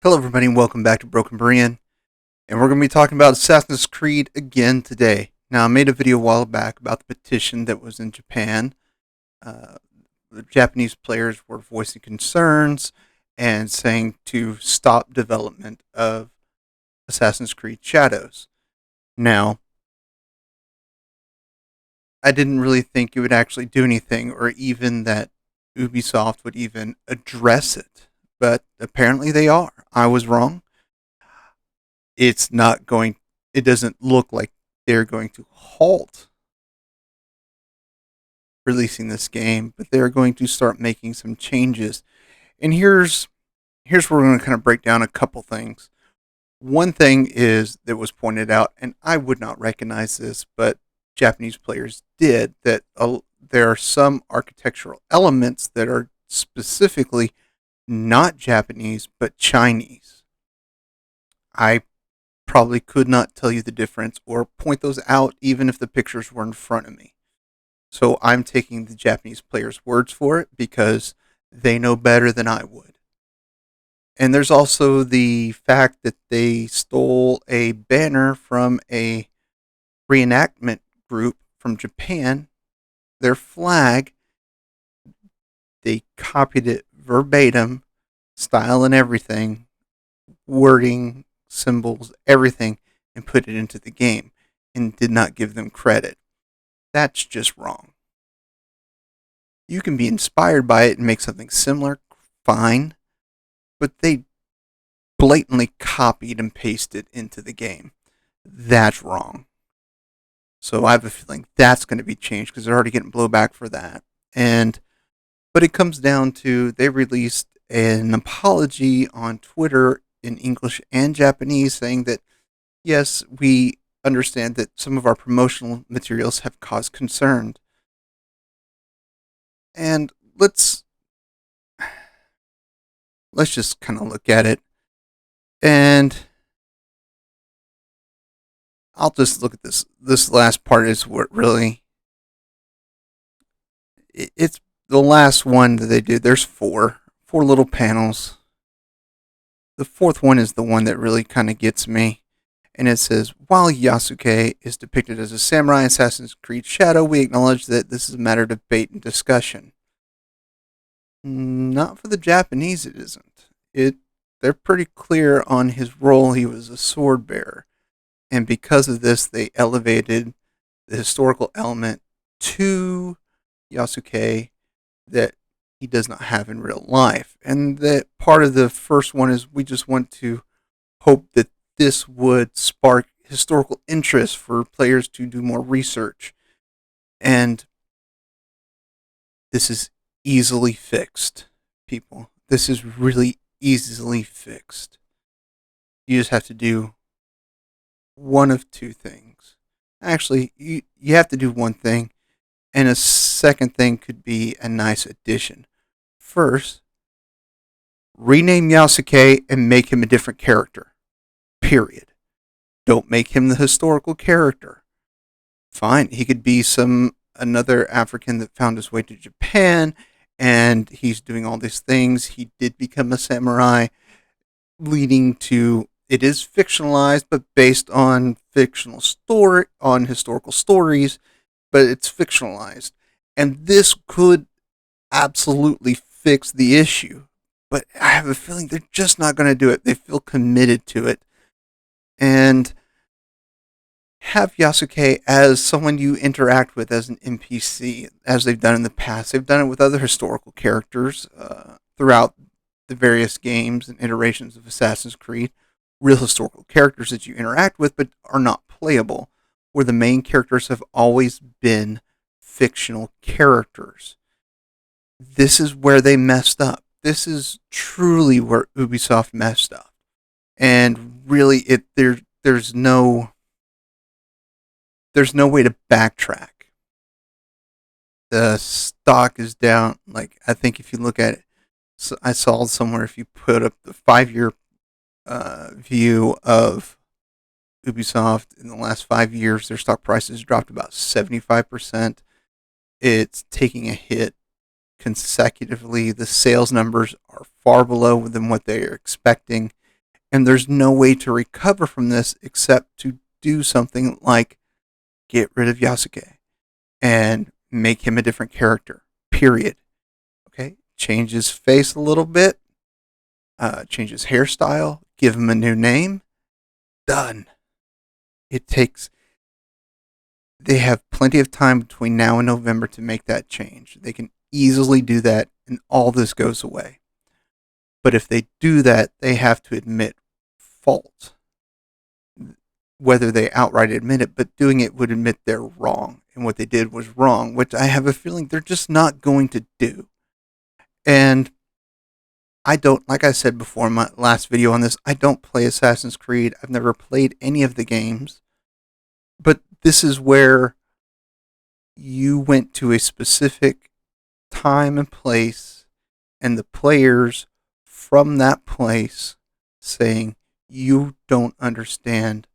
Hello, everybody, and welcome back to Broken Berean. And we're going to be talking about Assassin's Creed again today. Now, I made a video a while back about the petition that was in Japan. Uh, the Japanese players were voicing concerns and saying to stop development of Assassin's Creed Shadows. Now, I didn't really think it would actually do anything, or even that Ubisoft would even address it. But apparently they are. I was wrong. It's not going, it doesn't look like they're going to halt releasing this game, but they're going to start making some changes. And here's where we're going to kind of break down a couple things. One thing is that was pointed out, and I would not recognize this, but Japanese players did, that there are some architectural elements that are specifically not Japanese but Chinese. I probably could not tell you the difference or point those out even if the pictures were in front of me. So I'm taking the Japanese players' words for it because they know better than I would. And there's also the fact that they stole a banner from a reenactment group from Japan, their flag. They copied it verbatim, style and everything, wording, symbols, everything, and put it into the game and did not give them credit. That's just wrong. You can be inspired by it and make something similar, fine, but they blatantly copied and pasted into the game. That's wrong. So I have a feeling that's going to be changed because they're already getting blowback for that. But it comes down to they released an apology on Twitter in English and Japanese saying that, yes, we understand that some of our promotional materials have caused concern. And let's just kind of look at it. And I'll just look at this. This last part is what really, it's the last one that they did. There's four little panels. The fourth one is the one that really kind of gets me. And it says, while Yasuke is depicted as a samurai in Assassin's Creed Shadow, we acknowledge that this is a matter of debate and discussion. Not for the Japanese, it isn't. They're pretty clear on his role. He was a sword bearer. And because of this, they elevated the historical element to Yasuke that he does not have in real life. And that part of the first one is we just want to hope that this would spark historical interest for players to do more research. And this is easily fixed, people. This is really easily fixed. You just have to do one of two things. Actually, you have to do one thing, and a second thing could be a nice addition. First, rename Yasuke and make him a different character. Period. Don't make him the historical character. Fine, he could be another African that found his way to Japan, and he's doing all these things. He did become a samurai, leading to, it is fictionalized, but based on historical stories, but it's fictionalized. And this could absolutely fix the issue. But I have a feeling they're just not going to do it. They feel committed to it. And have Yasuke as someone you interact with as an NPC, as they've done in the past. They've done it with other historical characters throughout the various games and iterations of Assassin's Creed. Real historical characters that you interact with but are not playable, where the main characters have always been fictional characters. This is where they messed up. This is truly where Ubisoft messed up. And really, there's no way to backtrack. The stock is down. Like, I think if you look at it, so I saw somewhere if you put up the 5-year view of Ubisoft in the last 5 years, their stock price has dropped about 75%. It's taking a hit consecutively. The sales numbers are far below than what they are expecting. And there's no way to recover from this except to do something like get rid of Yasuke and make him a different character. Period. Okay? Change his face a little bit, change his hairstyle, give him a new name. Done. It takes. They have plenty of time between now and November to make that change. They can easily do that, and all this goes away. But if they do that, they have to admit fault. Whether they outright admit it, but doing it would admit they're wrong. And what they did was wrong, which I have a feeling they're just not going to do. And I don't, like I said before in my last video on this, I don't play Assassin's Creed. I've never played any of the games. But this is where you went to a specific time and place, and the players from that place saying, you don't understand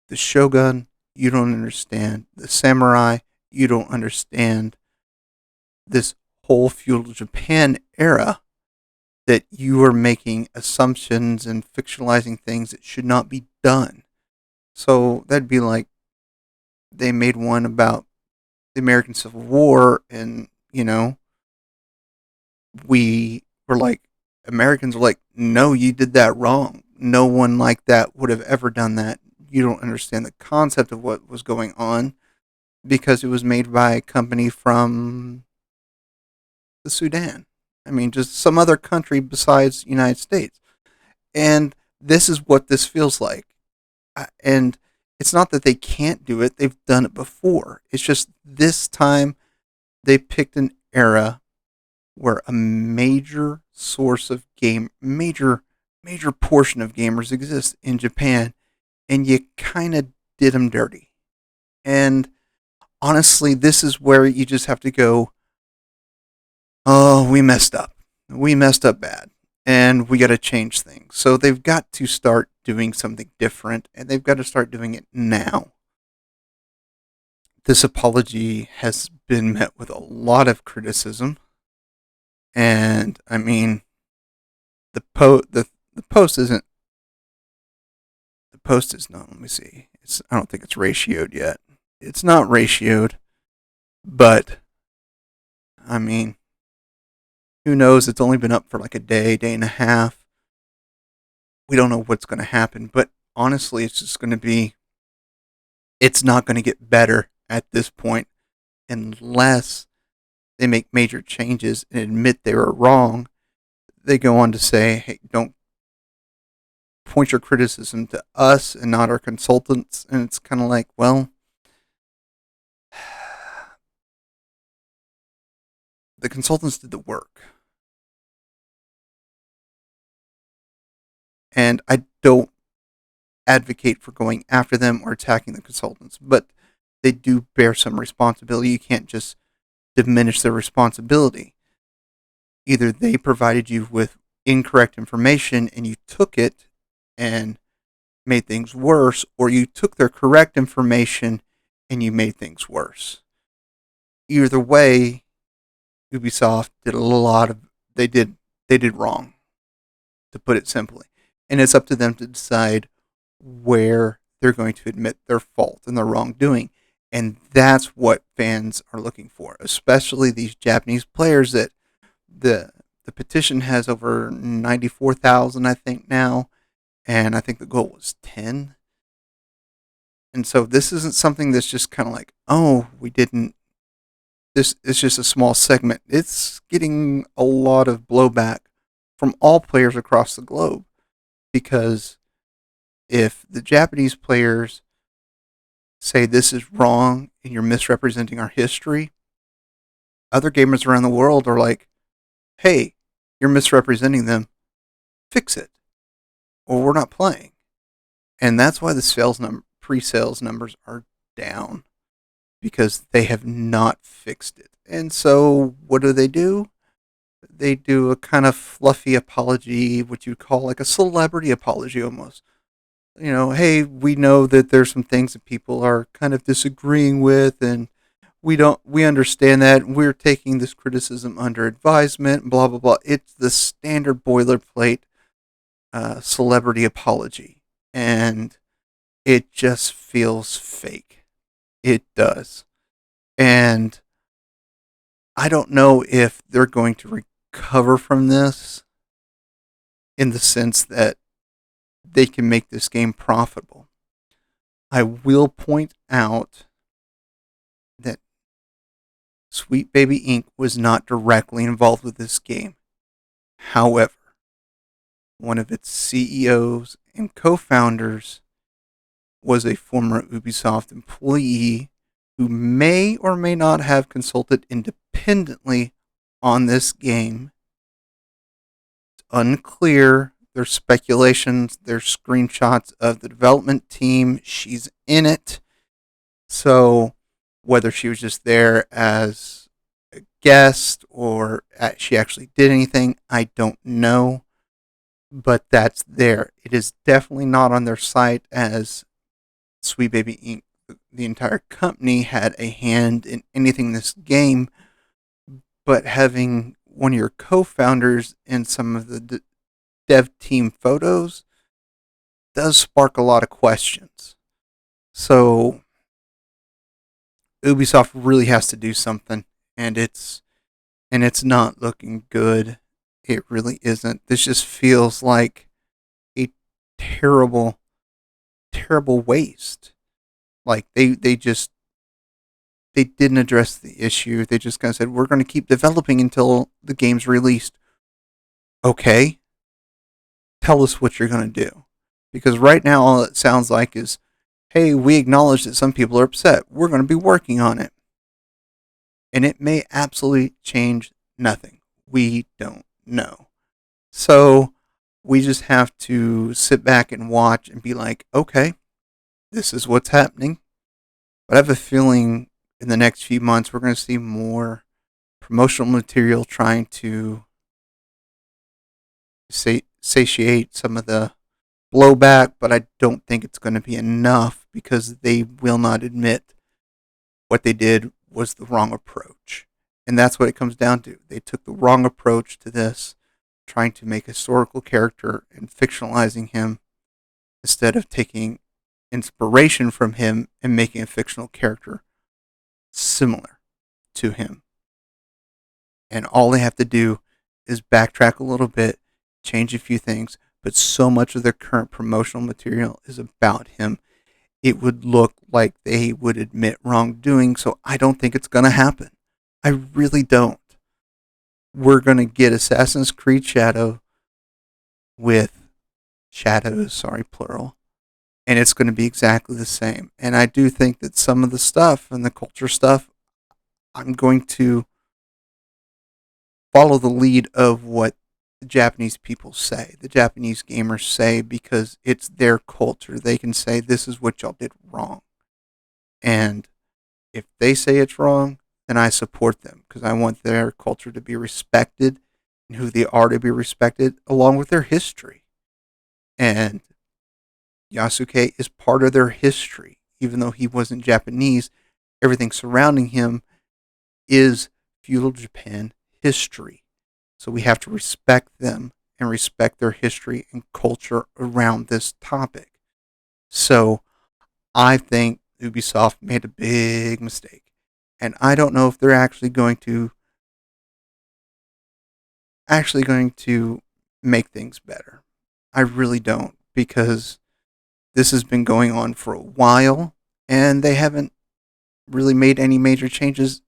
the shogun, you don't understand the samurai, you don't understand this whole feudal Japan era, that you are making assumptions and fictionalizing things that should not be done. So that'd be like they made one about the American Civil War, and, we were like, Americans were like, no, you did that wrong. No one like that would have ever done that. You don't understand the concept of what was going on because it was made by a company from the Sudan. I mean, just some other country besides the United States. And this is what this feels like. And it's not that they can't do it, they've done it before. It's just this time they picked an era where a major source of major portion of gamers exists in Japan, and you kind of did them dirty. And honestly, this is where you just have to go, oh, we messed up. We messed up bad. And we got to change things. So they've got to start doing something different, and they've got to start doing it now. This apology has been met with a lot of criticism. And I mean, the post isn't. The post is not. Let me see. I don't think it's ratioed yet. It's not ratioed, but I mean, who knows? It's only been up for like a day and a half. We don't know what's going to happen, but honestly, it's just going to be. It's not going to get better at this point unless they make major changes and admit they were wrong. They go on to say, hey, don't point your criticism to us and not our consultants. And it's kind of like, well, the consultants did the work. And I don't advocate for going after them or attacking the consultants, but they do bear some responsibility. You can't just diminish their responsibility. Either they provided you with incorrect information and you took it and made things worse, or you took their correct information and you made things worse. Either way, Ubisoft did they did wrong, to put it simply. And it's up to them to decide where they're going to admit their fault and their wrongdoing. And that's what fans are looking for, especially these Japanese players that the petition has over 94,000, I think, now. And I think the goal was 10. And so this isn't something that's just kind of like, oh, we didn't. This is just a small segment. It's getting a lot of blowback from all players across the globe. Because if the Japanese players say this is wrong and you're misrepresenting our history, other gamers around the world are like, hey, you're misrepresenting them. Fix it. Or we're not playing. And that's why the pre-sales numbers are down. Because they have not fixed it. And so what do? They do a kind of fluffy apology, what you'd call like a celebrity apology almost. Hey, we know that there's some things that people are kind of disagreeing with, and we understand that, and we're taking this criticism under advisement, blah, blah, blah. It's the standard boilerplate celebrity apology, and it just feels fake. It does. And I don't know if they're going to recover from this in the sense that they can make this game profitable. I will point out that Sweet Baby Inc. was not directly involved with this game. However, one of its CEOs and co founders was a former Ubisoft employee who may or may not have consulted independently on this game. It's unclear. There's speculations, there's screenshots of the development team. She's in it. So, whether she was just there as a guest or she actually did anything, I don't know. But that's there. It is definitely not on their site as Sweet Baby Inc. The entire company had a hand in anything in this game, but having one of your co-founders in some of the dev team photos does spark a lot of questions. So Ubisoft really has to do something, and it's not looking good. It really isn't. This just feels like a terrible, terrible waste. Like they didn't address the issue. They just kind of said, we're going to keep developing until the game's released. Okay, tell us what you're going to do. Because right now, all it sounds like is, hey, we acknowledge that some people are upset. We're going to be working on it. And it may absolutely change nothing. We don't know. So we just have to sit back and watch and be like, okay, this is what's happening. But I have a feeling in the next few months we're going to see more promotional material trying to satiate some of the blowback, but I don't think it's going to be enough because they will not admit what they did was the wrong approach. And that's what it comes down to. They took the wrong approach to this, trying to make a historical character and fictionalizing him instead of taking inspiration from him and making a fictional character similar to him. And all they have to do is backtrack a little bit, change a few things, but so much of their current promotional material is about him. It would look like they would admit wrongdoing, so I don't think it's going to happen. I really don't. We're going to get Assassin's Creed Shadow with shadows, sorry, plural, and it's going to be exactly the same. And I do think that some of the stuff and the culture stuff, I'm going to follow the lead of what the Japanese people say, the Japanese gamers say, because it's their culture. They can say, this is what y'all did wrong. And if they say it's wrong, then I support them because I want their culture to be respected and who they are to be respected, along with their history. And Yasuke is part of their history. Even though he wasn't Japanese, everything surrounding him is feudal Japan history. So we have to respect them and respect their history and culture around this topic. So I think Ubisoft made a big mistake. And I don't know if they're actually going to make things better. I really don't, because this has been going on for a while and they haven't really made any major changes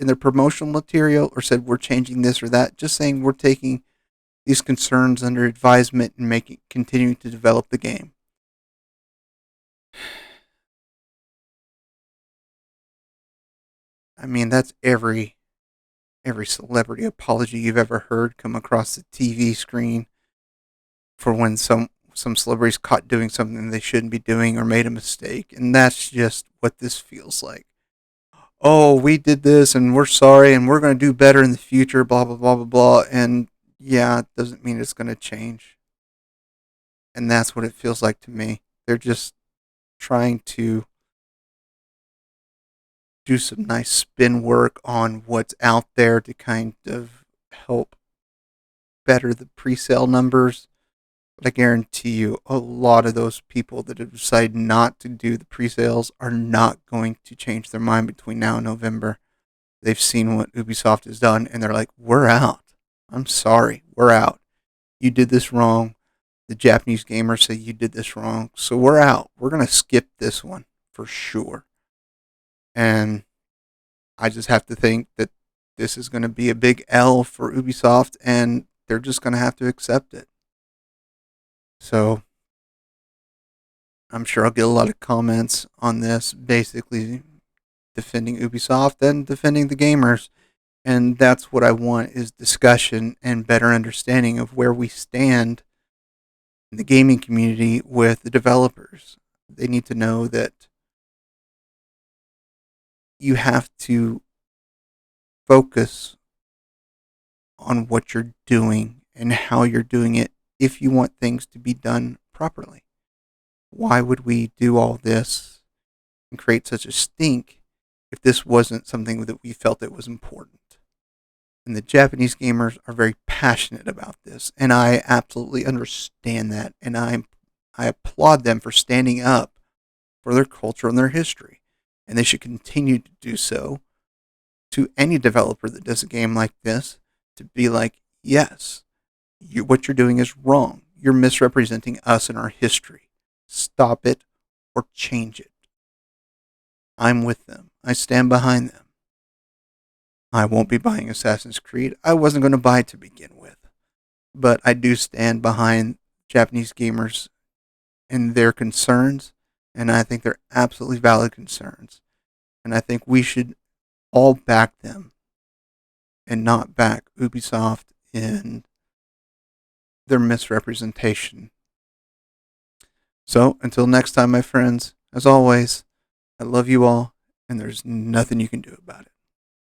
in their promotional material or said we're changing this or that. Just saying we're taking these concerns under advisement and continuing to develop the game. I mean, that's every celebrity apology you've ever heard come across the TV screen for when some celebrities caught doing something they shouldn't be doing or made a mistake, and that's just what this feels like. Oh, we did this and we're sorry and we're going to do better in the future, blah blah blah blah blah, and yeah, it doesn't mean it's going to change. And that's what it feels like to me. They're just trying to do some nice spin work on what's out there to kind of help better the pre-sale numbers. But I guarantee you, a lot of those people that have decided not to do the pre-sales are not going to change their mind between now and November. They've seen what Ubisoft has done, and they're like, "We're out. I'm sorry, we're out. You did this wrong. The Japanese gamers say you did this wrong, so we're out. We're gonna skip this one for sure." And I just have to think that this is going to be a big L for Ubisoft, and they're just going to have to accept it. So I'm sure I'll get a lot of comments on this, basically defending Ubisoft and defending the gamers. And that's what I want, is discussion and better understanding of where we stand in the gaming community with the developers. They need to know that you have to focus on what you're doing and how you're doing it if you want things to be done properly. Why would we do all this and create such a stink if this wasn't something that we felt that was important? And the Japanese gamers are very passionate about this, and I absolutely understand that, and I applaud them for standing up for their culture and their history, and they should continue to do so to any developer that does a game like this, to be like, yes, what you're doing is wrong. You're misrepresenting us and our history. Stop it or change it. I'm with them. I stand behind them. I won't be buying Assassin's Creed. I wasn't going to buy it to begin with. But I do stand behind Japanese gamers and their concerns, and I think they're absolutely valid concerns. And I think we should all back them and not back Ubisoft in their misrepresentation. So, until next time, my friends, as always, I love you all, and there's nothing you can do about it.